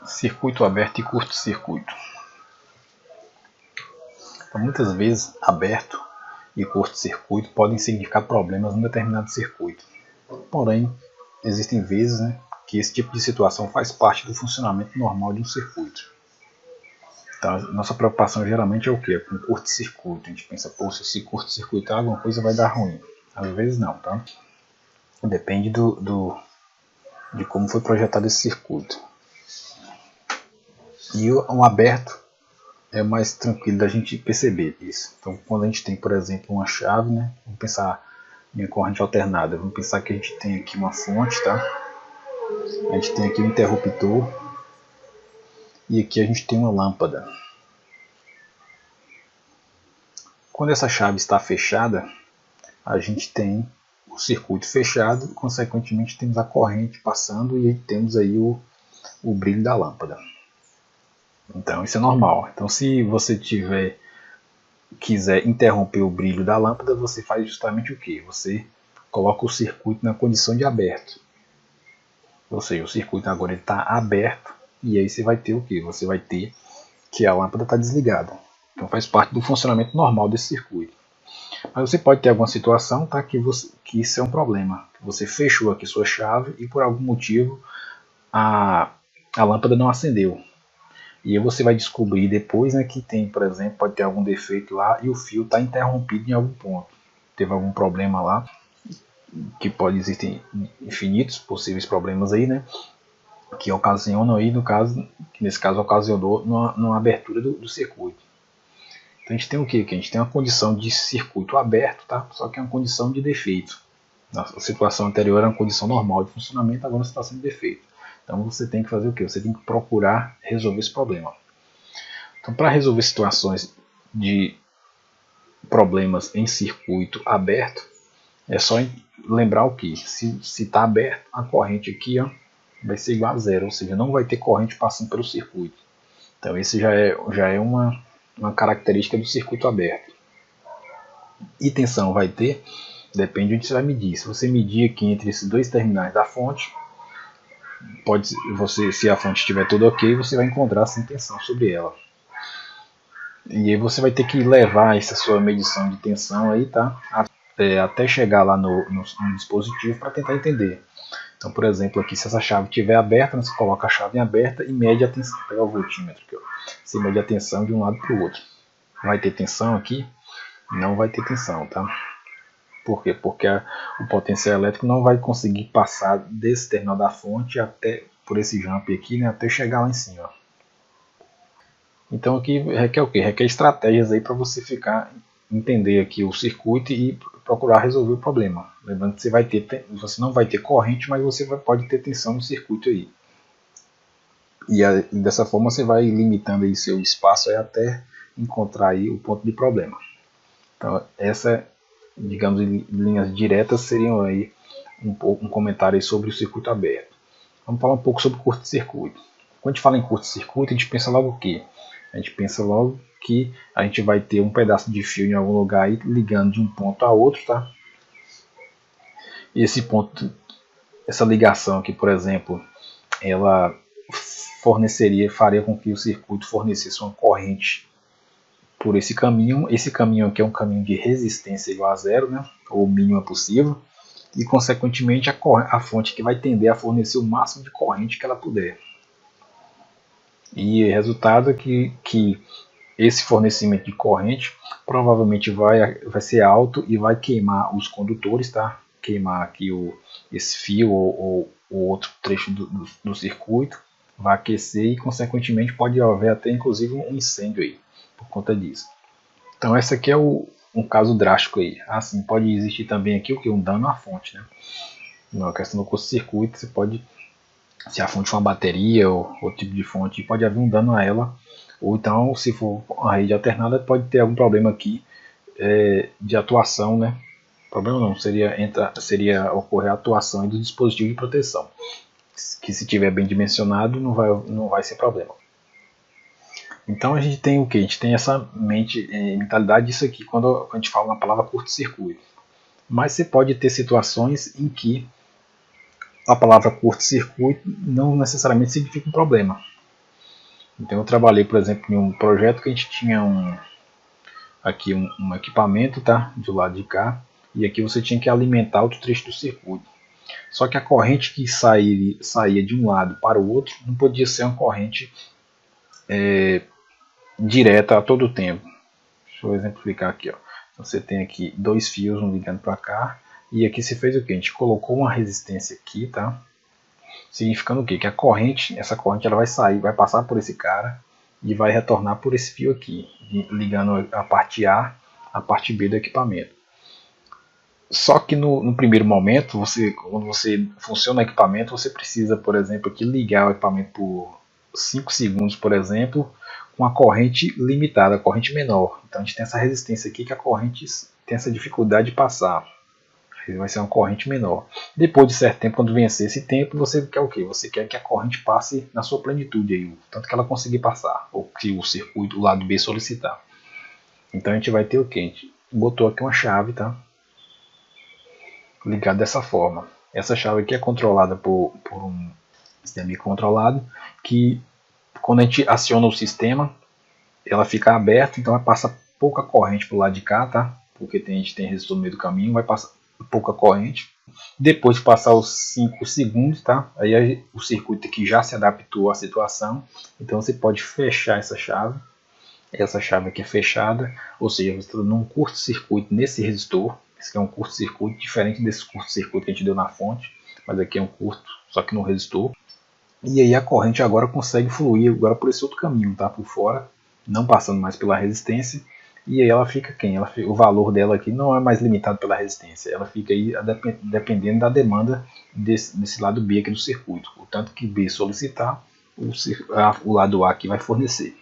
Circuito aberto e curto-circuito. Então, muitas vezes, aberto e curto-circuito podem significar problemas em determinado circuito. Porém, existem vezes, que esse tipo de situação faz parte do funcionamento normal de um circuito. Então, nossa preocupação geralmente é o quê? Com curto-circuito. A gente pensa, se esse curto-circuitar alguma coisa vai dar ruim. Às vezes não, tá? Depende de como foi projetado esse circuito. E um aberto é mais tranquilo da gente perceber isso. Então, quando a gente tem, por exemplo, uma chave, vamos pensar em corrente alternada. Vamos pensar que a gente tem aqui uma fonte, tá? A gente tem aqui um interruptor e aqui a gente tem uma lâmpada. Quando essa chave está fechada, a gente tem o circuito fechado e, consequentemente, temos a corrente passando e temos aí o brilho da lâmpada. Então, isso é normal. Então, se você quiser interromper o brilho da lâmpada, você faz justamente o que? Você coloca o circuito na condição de aberto. Ou seja, o circuito agora está aberto e aí você vai ter o que? Você vai ter que a lâmpada está desligada. Então faz parte do funcionamento normal desse circuito. Mas você pode ter alguma situação, tá, que isso é um problema. Você fechou aqui sua chave e por algum motivo a lâmpada não acendeu. E aí você vai descobrir depois, que tem, por exemplo, pode ter algum defeito lá e o fio está interrompido em algum ponto. Teve algum problema lá, que pode existir infinitos possíveis problemas aí, que ocasionam aí, que nesse caso ocasionou numa abertura do circuito. Então a gente tem o que? Que a gente tem uma condição de circuito aberto, tá? Só que é uma condição de defeito. Na situação anterior era uma condição normal de funcionamento, agora você está sendo defeito. Então você tem que fazer o que? Você tem que procurar resolver esse problema. Então, para resolver situações de problemas em circuito aberto, é só lembrar o que? Se está aberto, a corrente aqui vai ser igual a zero, ou seja, não vai ter corrente passando pelo circuito. Então, esse já é uma característica do circuito aberto. E tensão vai ter, depende de onde você vai medir. Se você medir aqui entre esses dois terminais da fonte, se a fonte estiver tudo ok, você vai encontrar sem tensão sobre ela. E aí você vai ter que levar essa sua medição de tensão aí, tá? Até chegar lá no dispositivo para tentar entender. Então, por exemplo, aqui se essa chave estiver aberta, você coloca a chave em aberta e mede a tensão. Vou pegar o voltímetro aqui, você mede a tensão de um lado para o outro. Vai ter tensão aqui? Não vai ter tensão, tá? Por quê? Porque o potencial elétrico não vai conseguir passar desse terminal da fonte até por esse jump aqui, até chegar lá em cima. Então aqui requer o quê? Requer estratégias aí para você entender aqui o circuito e procurar resolver o problema. Lembrando que você não vai ter corrente, mas você pode ter tensão no circuito aí. E dessa forma você vai limitando aí seu espaço aí até encontrar aí o ponto de problema. Então essa, digamos, em linhas diretas seriam aí um comentário aí sobre o circuito aberto. Vamos falar um pouco sobre curto-circuito. Quando a gente fala em curto-circuito, a gente pensa logo o quê? A gente pensa logo que a gente vai ter um pedaço de fio em algum lugar aí ligando de um ponto a outro, tá? E essa ligação aqui, por exemplo, ela faria com que o circuito fornecesse uma corrente por esse caminho. Esse caminho aqui é um caminho de resistência igual a zero, ou mínima possível, e consequentemente a fonte que vai tender a fornecer o máximo de corrente que ela puder. E o resultado é que esse fornecimento de corrente provavelmente vai ser alto e vai queimar os condutores, tá? Queimar aqui esse fio ou outro trecho do circuito, vai aquecer e consequentemente pode haver até inclusive um incêndio aí por conta disso. Então esse aqui é um caso drástico aí. Assim, pode existir também aqui um dano à fonte, Na questão do curto-circuito, você pode, se a fonte for uma bateria ou outro tipo de fonte, pode haver um dano a ela. Ou então, se for uma rede alternada, pode ter algum problema aqui de atuação, Problema não, seria ocorrer a atuação do dispositivo de proteção, que se tiver bem dimensionado não vai ser problema. Então a gente tem o que? A gente tem essa mentalidade disso aqui quando a gente fala na palavra curto-circuito. Mas você pode ter situações em que a palavra curto-circuito não necessariamente significa um problema. Então eu trabalhei, por exemplo, em um projeto que a gente tinha aqui um equipamento, tá, do lado de cá, e aqui você tinha que alimentar outro trecho do circuito. Só que a corrente que saía de um lado para o outro não podia ser uma corrente direta a todo tempo. Deixa eu exemplificar aqui. Ó. Você tem aqui dois fios, um ligando para cá, e aqui se fez o que? A gente colocou uma resistência aqui, tá? Significando o quê? Que a corrente, essa corrente ela vai sair, vai passar por esse cara e vai retornar por esse fio aqui, ligando a parte A à parte B do equipamento. Só que no primeiro momento, quando você funciona o equipamento, você precisa, por exemplo, aqui ligar o equipamento por 5 segundos, por exemplo, com a corrente limitada, a corrente menor. Então a gente tem essa resistência aqui que a corrente tem essa dificuldade de passar. Vai ser uma corrente menor. Depois de certo tempo, quando vencer esse tempo, você quer o quê? Você quer que a corrente passe na sua plenitude, aí, tanto que ela conseguir passar, ou que o circuito, o lado B solicitar. Então a gente vai ter o quê? A gente botou aqui uma chave, tá? Ligada dessa forma. Essa chave aqui é controlada por um sistema controlado, que quando a gente aciona o sistema, ela fica aberta, então vai passar pouca corrente para o lado de cá, tá? Porque a gente tem resistor no meio do caminho, vai passar pouca corrente. Depois de passar os 5 segundos, tá? Aí o circuito aqui já se adaptou à situação, então você pode fechar essa chave. Essa chave aqui é fechada, ou seja, você está dando um curto-circuito nesse resistor. Esse aqui é um curto-circuito diferente desse curto-circuito que a gente deu na fonte, mas aqui é um curto, só que no resistor. E aí a corrente agora consegue fluir agora por esse outro caminho, tá? Por fora, não passando mais pela resistência. E aí ela fica quem? O valor dela aqui não é mais limitado pela resistência, ela fica aí dependendo da demanda desse lado B aqui do circuito. O tanto que B solicitar, o lado A aqui vai fornecer.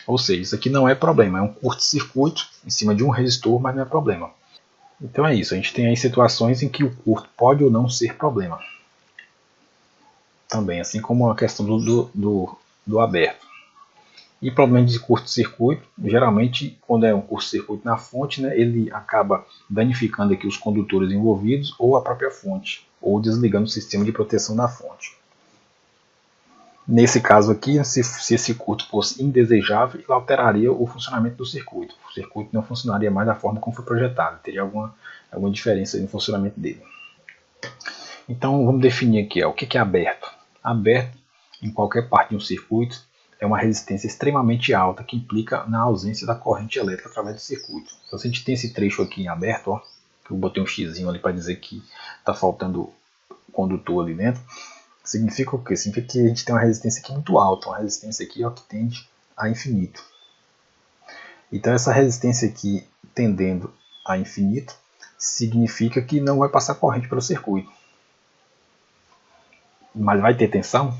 Ou seja, isso aqui não é problema, é um curto-circuito em cima de um resistor, mas não é problema. Então é isso, a gente tem aí situações em que o curto pode ou não ser problema. Também, assim como a questão do aberto. E problema de curto-circuito, geralmente quando é um curto-circuito na fonte, né, ele acaba danificando aqui os condutores envolvidos ou a própria fonte, ou desligando o sistema de proteção da fonte. Nesse caso aqui, se esse curto fosse indesejável, ele alteraria o funcionamento do circuito. O circuito não funcionaria mais da forma como foi projetado, teria alguma diferença no funcionamento dele. Então vamos definir aqui o que é aberto. Aberto, em qualquer parte de um circuito, é uma resistência extremamente alta que implica na ausência da corrente elétrica através do circuito. Então se a gente tem esse trecho aqui em aberto, ó, que eu botei um xizinho ali para dizer que está faltando condutor ali dentro, significa o quê? Significa que a gente tem uma resistência aqui muito alta, uma resistência aqui ó, que tende a infinito. Então essa resistência aqui tendendo a infinito significa que não vai passar corrente pelo circuito. Mas vai ter tensão?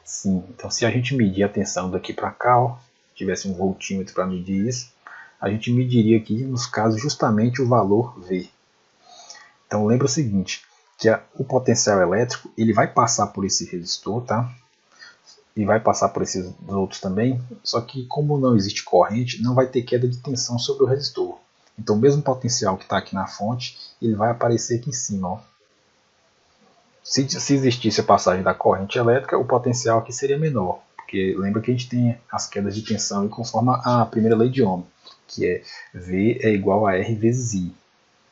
Sim. Então se a gente medir a tensão daqui para cá, ó, tivesse um voltímetro para medir isso, a gente mediria aqui nos casos justamente o valor V. Então lembra o seguinte, que o potencial elétrico ele vai passar por esse resistor, tá? E vai passar por esses outros também, só que como não existe corrente, não vai ter queda de tensão sobre o resistor. Então o mesmo potencial que está aqui na fonte, ele vai aparecer aqui em cima. Ó. Se existisse a passagem da corrente elétrica, o potencial aqui seria menor, porque lembra que a gente tem as quedas de tensão conforme a primeira lei de Ohm, que é V é igual a R vezes I.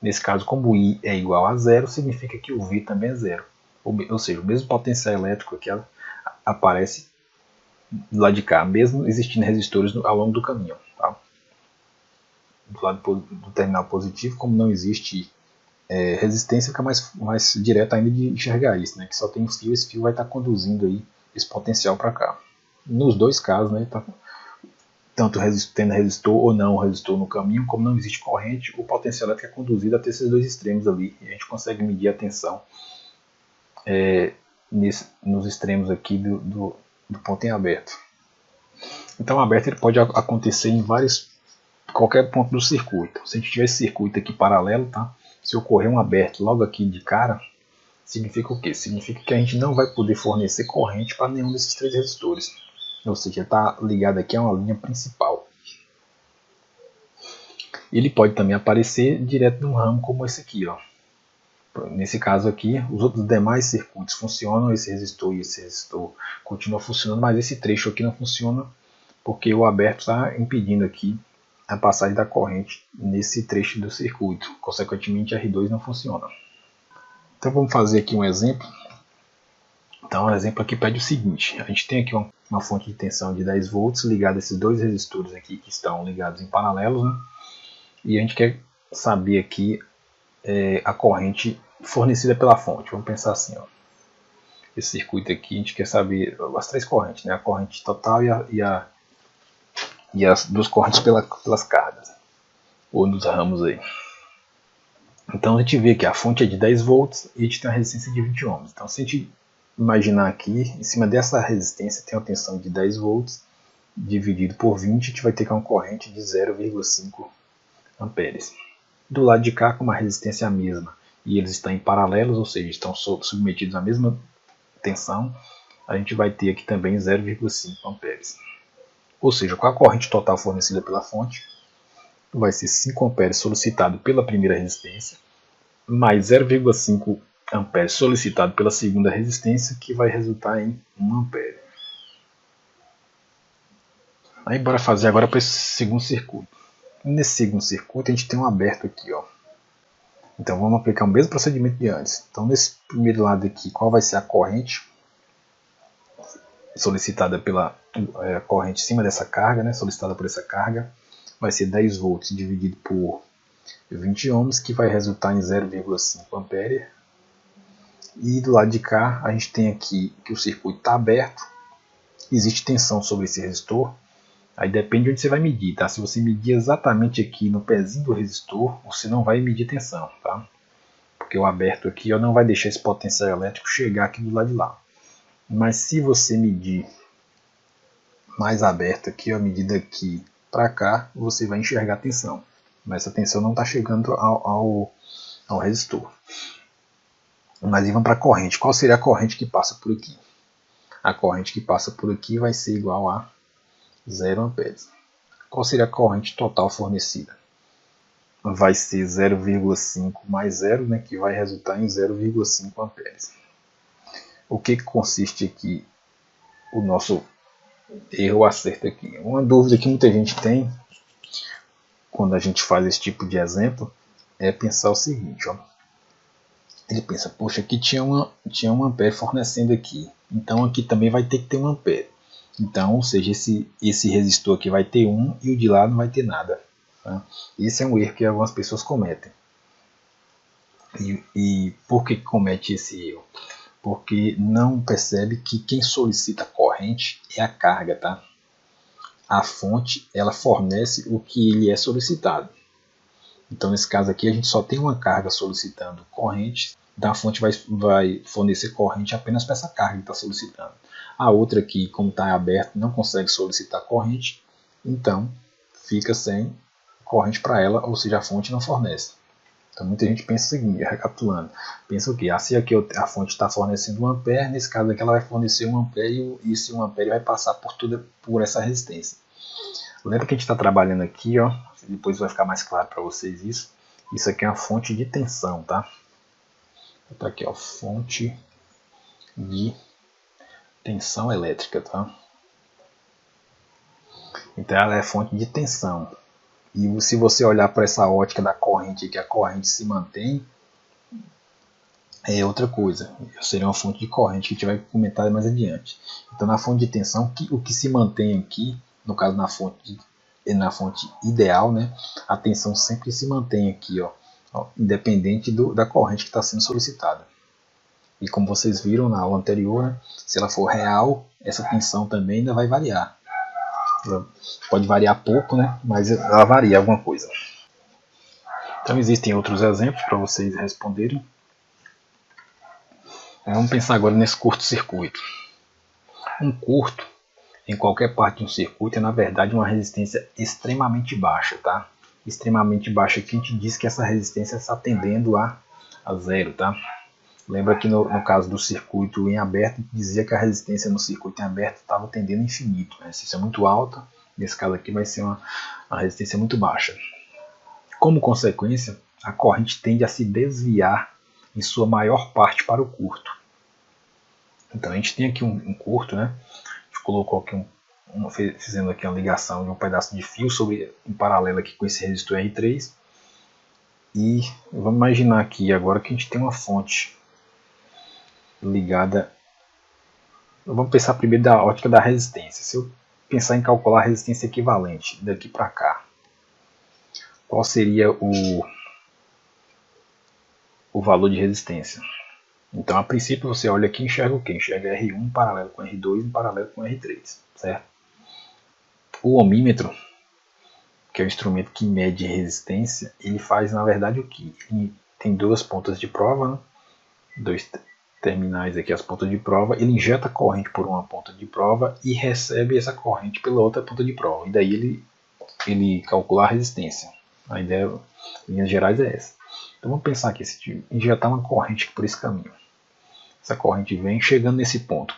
Nesse caso, como I é igual a zero, significa que o V também é zero. Ou seja, o mesmo potencial elétrico que aparece do lado de cá, mesmo existindo resistores ao longo do caminho. Tá? Do lado do terminal positivo, como não existe resistência, fica mais direto ainda de enxergar isso, né? Que só tem um fio, esse fio vai estar conduzindo aí esse potencial para cá. Nos dois casos, né, tá, tanto tendo resistor ou não resistor no caminho, como não existe corrente, o potencial elétrico é conduzido até esses dois extremos ali. E a gente consegue medir a tensão nos extremos aqui do ponto em aberto. Então, aberto ele pode acontecer em qualquer ponto do circuito. Se a gente tiver esse circuito aqui paralelo, tá? Se ocorrer um aberto logo aqui de cara, significa o quê? Significa que a gente não vai poder fornecer corrente para nenhum desses três resistores. Ou seja, está ligado aqui a uma linha principal. Ele pode também aparecer direto num ramo como esse aqui, ó. Nesse caso aqui, os outros demais circuitos funcionam, esse resistor e esse resistor continuam funcionando, mas esse trecho aqui não funciona porque o aberto está impedindo aqui a passagem da corrente nesse trecho do circuito. Consequentemente, R2 não funciona. Então vamos fazer aqui um exemplo. Então o exemplo aqui pede o seguinte: a gente tem aqui uma fonte de tensão de 10 volts ligada a esses dois resistores aqui que estão ligados em paralelo, né? E a gente quer saber aqui a corrente fornecida pela fonte. Vamos pensar assim, ó. Esse circuito aqui a gente quer saber as três correntes, né? A corrente total e as duas correntes pelas cargas, ou nos ramos aí. Então a gente vê que a fonte é de 10 volts e a gente tem uma resistência de 20 ohms. Então se a gente imaginar aqui, em cima dessa resistência tem uma tensão de 10 volts dividido por 20, a gente vai ter uma corrente de 0,5 amperes. Do lado de cá, com uma resistência mesma, e eles estão em paralelos, ou seja, estão submetidos à mesma tensão, a gente vai ter aqui também 0,5 amperes. Ou seja, com a corrente total fornecida pela fonte, vai ser 5 amperes solicitado pela primeira resistência, mais 0,5 amperes solicitado pela segunda resistência, que vai resultar em 1 ampere. Aí bora fazer agora para esse segundo circuito. Nesse segundo circuito a gente tem um aberto aqui, ó. Então vamos aplicar o mesmo procedimento de antes. Então nesse primeiro lado aqui, qual vai ser a corrente solicitada pela corrente em cima dessa carga, né? Solicitada por essa carga, vai ser 10 volts dividido por 20 ohms, que vai resultar em 0,5 ampere. E do lado de cá a gente tem aqui que o circuito está aberto, existe tensão sobre esse resistor. Aí depende de onde você vai medir, tá? Se você medir exatamente aqui no pezinho do resistor, você não vai medir tensão, tá? Porque o aberto aqui não vai deixar esse potencial elétrico chegar aqui do lado de lá. Mas se você medir mais aberto aqui, a medida aqui para cá, você vai enxergar a tensão. Mas essa tensão não está chegando ao resistor. Mas vamos para a corrente. Qual seria a corrente que passa por aqui? A corrente que passa por aqui vai ser igual a 0 amperes. Qual seria a corrente total fornecida? Vai ser 0,5 mais 0, né, que vai resultar em 0,5 amperes. O que consiste aqui o nosso erro ou acerto aqui? Uma dúvida que muita gente tem quando a gente faz esse tipo de exemplo é pensar o seguinte, ó. Ele pensa, poxa, aqui tinha um ampere fornecendo aqui, então aqui também vai ter que ter um ampere. Então, ou seja, esse resistor aqui vai ter 1 e o de lá não vai ter nada. Tá? Esse é um erro que algumas pessoas cometem. E por que comete esse erro? Porque não percebe que quem solicita a corrente é a carga, tá? A fonte, ela fornece o que ele é solicitado. Então, nesse caso aqui, a gente só tem uma carga solicitando corrente, então a fonte vai fornecer corrente apenas para essa carga que está solicitando. A outra aqui, como está aberto, não consegue solicitar corrente, então fica sem corrente para ela, ou seja, a fonte não fornece. Então muita gente pensa o seguinte, recapitulando, pensa o quê? Se aqui a fonte está fornecendo 1 ampere, nesse caso aqui ela vai fornecer 1 ampere e esse 1 ampere vai passar por essa resistência. Lembra que a gente está trabalhando aqui, ó, depois vai ficar mais claro para vocês isso. Isso aqui é uma fonte de tensão, tá? Tá aqui, ó, fonte de tensão elétrica, tá? Então ela é fonte de tensão. E se você olhar para essa ótica da corrente, que a corrente se mantém, é outra coisa. Seria uma fonte de corrente que a gente vai comentar mais adiante. Então na fonte de tensão, o que se mantém aqui, no caso na fonte ideal, né, a tensão sempre se mantém aqui, ó, independente da corrente que está sendo solicitada. E como vocês viram na aula anterior, né, se ela for real, essa tensão também ainda vai variar. Ela pode variar pouco, né, mas ela varia alguma coisa. Então existem outros exemplos para vocês responderem. Vamos pensar agora nesse curto-circuito. Um curto em qualquer parte de um circuito é na verdade uma resistência extremamente baixa, tá? Extremamente baixa aqui a gente diz que essa resistência está tendendo a zero, tá? Lembra que no caso do circuito em aberto, a gente dizia que a resistência no circuito em aberto estava tendendo a infinito. A resistência é muito alta, nesse caso aqui vai ser uma resistência muito baixa. Como consequência, a corrente tende a se desviar em sua maior parte para o curto. Então a gente tem aqui um curto, né? A gente colocou aqui fazendo aqui uma ligação de um pedaço de fio em paralelo aqui com esse resistor R3. E vamos imaginar aqui agora que a gente tem uma fonte ligada. Vamos pensar primeiro da ótica da resistência. Se eu pensar em calcular a resistência equivalente daqui para cá, qual seria o valor de resistência? Então, a princípio, você olha aqui e enxerga o que? Enxerga R1 em paralelo com R2 em paralelo com R3, certo? O ohmímetro, que é o instrumento que mede resistência, ele faz, na verdade, o que? Ele tem duas pontas de prova, né? Dois terminais aqui, as pontas de prova. Ele injeta corrente por uma ponta de prova e recebe essa corrente pela outra ponta de prova. E daí ele calcula a resistência. A ideia, em linhas gerais, é essa. Então vamos pensar aqui, se injetar uma corrente por esse caminho. Essa corrente vem chegando nesse ponto.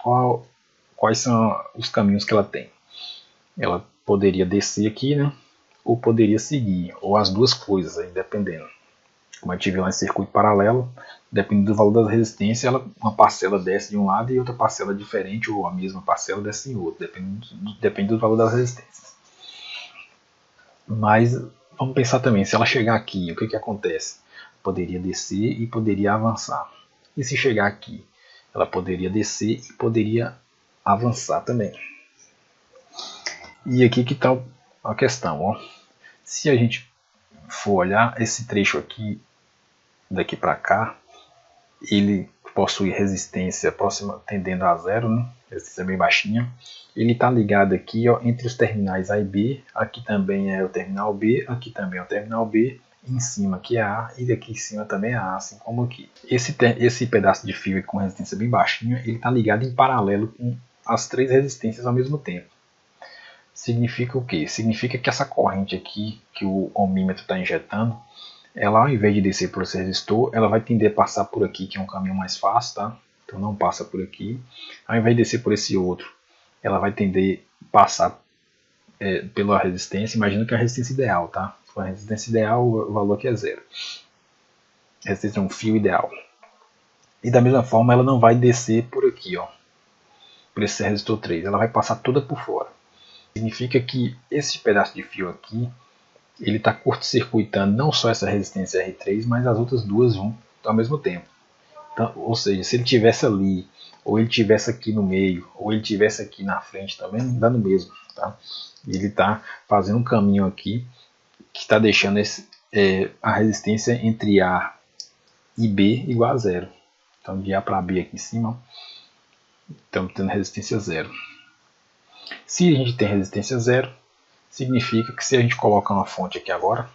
Quais são os caminhos que ela tem? Ela poderia descer aqui, né? Ou poderia seguir, ou as duas coisas, aí, dependendo. Como a gente viu lá em circuito paralelo, dependendo do valor da resistência, uma parcela desce de um lado e outra parcela diferente, ou a mesma parcela desce em outro, depende do valor das resistências. Mas vamos pensar também, se ela chegar aqui, o que acontece? Poderia descer e poderia avançar. E se chegar aqui, ela poderia descer e poderia avançar também. E aqui que está a questão. Ó. Se a gente for olhar esse trecho aqui, daqui para cá, ele possui resistência próxima tendendo a zero, né? Resistência bem baixinha. Ele está ligado aqui, ó, entre os terminais A e B. Aqui também é o terminal B, aqui também é o terminal B. Em cima aqui é A e aqui em cima também é A, assim como aqui. Esse pedaço de fio com resistência bem baixinha, ele está ligado em paralelo com as três resistências ao mesmo tempo. Significa o quê? Significa que essa corrente aqui que o ohmímetro está injetando, ela, ao invés de descer por esse resistor, ela vai tender a passar por aqui, que é um caminho mais fácil, tá? Então não passa por aqui. Ao invés de descer por esse outro, ela vai tender a passar pela resistência. Imagina que é a resistência ideal, tá? Se for a resistência ideal, o valor aqui é zero. A resistência é um fio ideal. E da mesma forma, ela não vai descer por aqui, ó, por esse resistor 3. Ela vai passar toda por fora. Significa que esse pedaço de fio aqui, ele está curto-circuitando não só essa resistência R3, mas as outras duas juntas ao mesmo tempo. Então, ou seja, se ele tivesse ali, ou ele tivesse aqui no meio, ou ele tivesse aqui na frente também, dá no mesmo. Tá? Ele está fazendo um caminho aqui que está deixando a resistência entre A e B igual a zero. Então de A para B aqui em cima, estamos tendo resistência zero. Se a gente tem resistência zero, significa que se a gente colocar uma fonte aqui agora,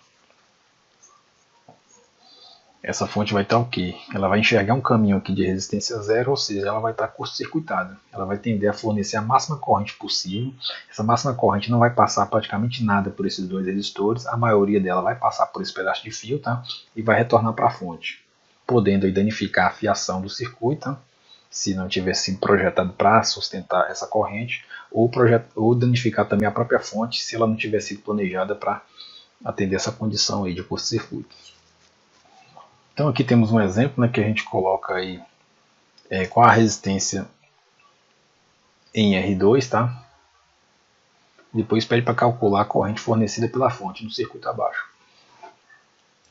essa fonte vai estar o quê? Ela vai enxergar um caminho aqui de resistência zero, ou seja, ela vai estar curto-circuitada. Ela vai tender a fornecer a máxima corrente possível. Essa máxima corrente não vai passar praticamente nada por esses dois resistores. A maioria dela vai passar por esse pedaço de fio, tá? E vai retornar para a fonte, podendo danificar a fiação do circuito, tá? Se não tivesse sido projetado para sustentar essa corrente, ou danificar também a própria fonte, se ela não tivesse sido planejada para atender essa condição aí de curto-circuito. Então aqui temos um exemplo, né, que a gente coloca aí com a resistência em R2, tá? Depois pede para calcular a corrente fornecida pela fonte no circuito abaixo.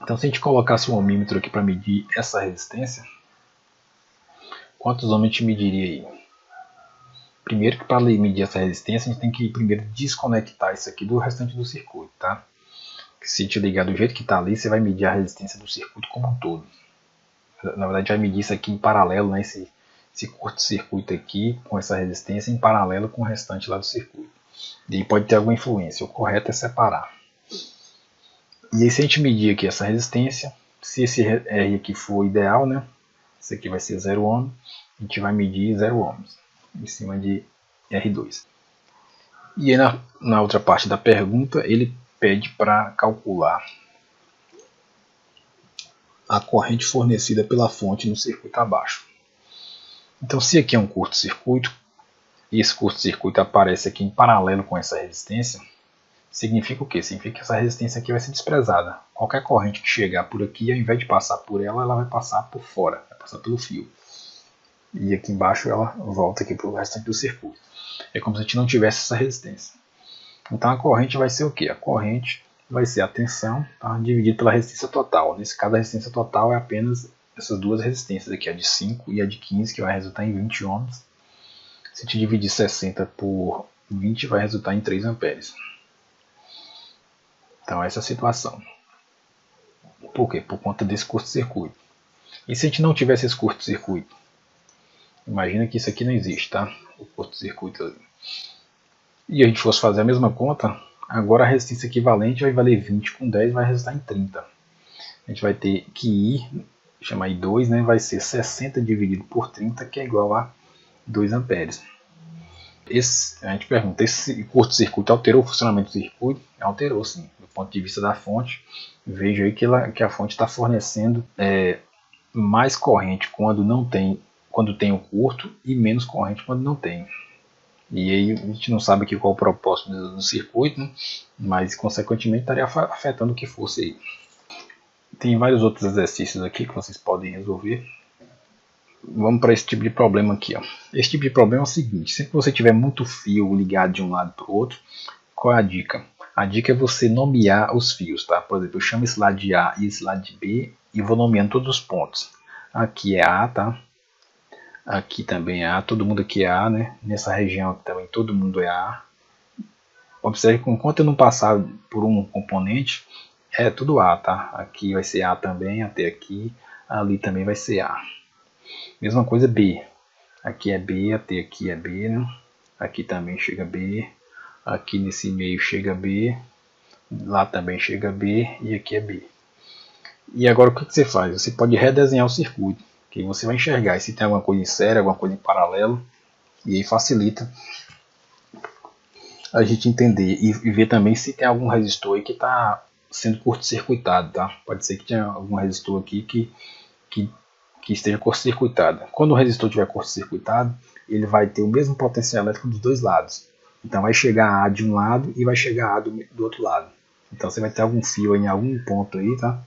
Então se a gente colocasse um ohmímetro aqui para medir essa resistência, quantos ohms a gente mediria aí? Primeiro que para medir essa resistência, a gente tem que primeiro desconectar isso aqui do restante do circuito, tá? Se te ligar do jeito que está ali, você vai medir a resistência do circuito como um todo. Na verdade, vai medir isso aqui em paralelo, né? Esse curto-circuito aqui com essa resistência em paralelo com o restante lá do circuito. E aí pode ter alguma influência. O correto é separar. E aí, se a gente medir aqui essa resistência, se esse R aqui for ideal, né? Esse aqui vai ser 0 ohm. A gente vai medir 0 ohms em cima de R2. E aí, na outra parte da pergunta, ele pede para calcular a corrente fornecida pela fonte no circuito abaixo. Então, se aqui é um curto-circuito, e esse curto-circuito aparece aqui em paralelo com essa resistência, Significa o quê? Significa que essa resistência aqui vai ser desprezada. Qualquer corrente que chegar por aqui, ao invés de passar por ela, ela vai passar por fora, vai passar pelo fio. E aqui embaixo ela volta aqui para o restante do circuito. É como se a gente não tivesse essa resistência. Então a corrente vai ser o quê? A corrente vai ser a tensão, tá, dividida pela resistência total. Nesse caso a resistência total é apenas essas duas resistências aqui, a de 5 e a de 15, que vai resultar em 20 ohms. Se a gente dividir 60 por 20, vai resultar em 3 amperes. Então essa é a situação. Por quê? Por conta desse curto-circuito. E se a gente não tivesse esse curto-circuito? Imagina que isso aqui não existe, tá? O curto-circuito ali. E a gente fosse fazer a mesma conta, agora a resistência equivalente vai valer 20 com 10, vai resultar em 30. A gente vai ter que I, chamar I2, né, vai ser 60 dividido por 30, que é igual a 2 amperes. A gente pergunta, esse curto-circuito alterou o funcionamento do circuito? Alterou sim, do ponto de vista da fonte. Veja aí que a fonte está fornecendo mais corrente quando tem o curto e menos corrente quando não tem. E aí a gente não sabe aqui qual é o propósito do circuito, né? Mas consequentemente estaria afetando o que fosse aí. Tem vários outros exercícios aqui que vocês podem resolver. Vamos para esse tipo de problema aqui. Ó. Esse tipo de problema é o seguinte: sempre que você tiver muito fio ligado de um lado para o outro, qual é a dica? A dica é você nomear os fios. Tá? Por exemplo, eu chamo esse lado de A e esse lado de B e vou nomeando todos os pontos. Aqui é A, tá? Aqui também é A, todo mundo aqui é A, né? Nessa região aqui também todo mundo é A. Observe que enquanto eu não passar por um componente, é tudo A, tá? Aqui vai ser A também, até aqui. Ali também vai ser A. Mesma coisa B. Aqui é B, até aqui é B, né? Aqui também chega B. Aqui nesse meio chega B. Lá também chega B e aqui é B. E agora o que você faz? Você pode redesenhar o circuito, que você vai enxergar se tem alguma coisa em série, alguma coisa em paralelo, e aí facilita a gente entender e ver também se tem algum resistor aí que está sendo curto-circuitado, tá? Pode ser que tenha algum resistor aqui que esteja curto-circuitado. Quando o resistor estiver curto-circuitado, ele vai ter o mesmo potencial elétrico dos dois lados. Então vai chegar A de um lado e vai chegar A do outro lado. Então você vai ter algum fio aí em algum ponto aí, tá?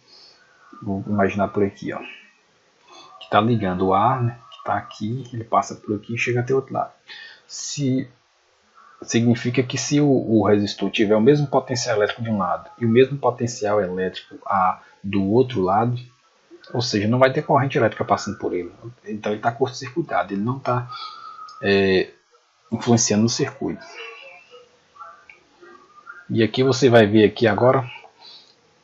Vou imaginar por aqui, ó. Que está ligando o A, né? Que está aqui, ele passa por aqui e chega até o outro lado. Significa que se o resistor tiver o mesmo potencial elétrico de um lado e o mesmo potencial elétrico do outro lado, ou seja, não vai ter corrente elétrica passando por ele. Então ele está curto-circuitado, ele não está influenciando no circuito. E aqui você vai ver aqui agora,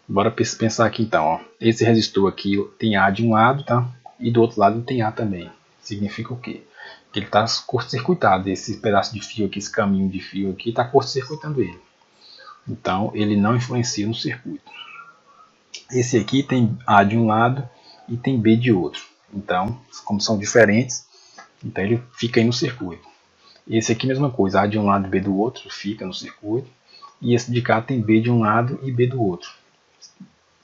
bora pensar aqui então, ó. Esse resistor aqui tem A de um lado, tá? E do outro lado tem A também. Significa o quê? Que ele está curto-circuitado. Esse pedaço de fio aqui, esse caminho de fio aqui, está curto-circuitando ele. Então ele não influencia no circuito. Esse aqui tem A de um lado e tem B de outro. Então, como são diferentes, então ele fica aí no circuito. Esse aqui mesma coisa, A de um lado e B do outro, fica no circuito. E esse de cá tem B de um lado e B do outro.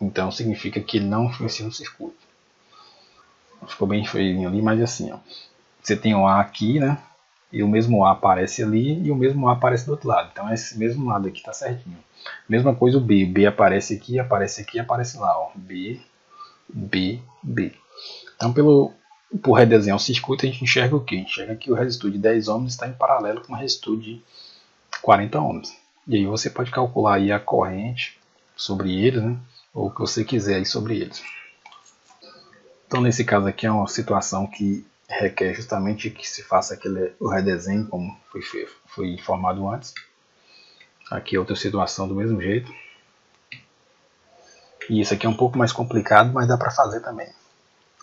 Então significa que ele não influencia no circuito. Ficou bem feinho ali, mas assim, ó. Você tem o A aqui, né? E o mesmo A aparece ali e o mesmo A aparece do outro lado. Então esse mesmo lado aqui está certinho. Mesma coisa o B. B aparece aqui, aparece lá. Ó. B, B, B. Então por redesenhar o circuito a gente enxerga o quê? Enxerga que o resistor de 10 ohms está em paralelo com o resistor de 40 ohms. E aí você pode calcular aí a corrente sobre eles, né? Ou o que você quiser aí sobre eles. Então nesse caso aqui é uma situação que requer justamente que se faça o redesenho como foi informado antes. Aqui é outra situação do mesmo jeito. E isso aqui é um pouco mais complicado, mas dá para fazer também,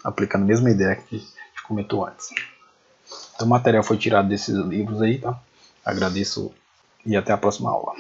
aplicando a mesma ideia que a gente comentou antes. Então o material foi tirado desses livros aí, tá? Agradeço e até a próxima aula.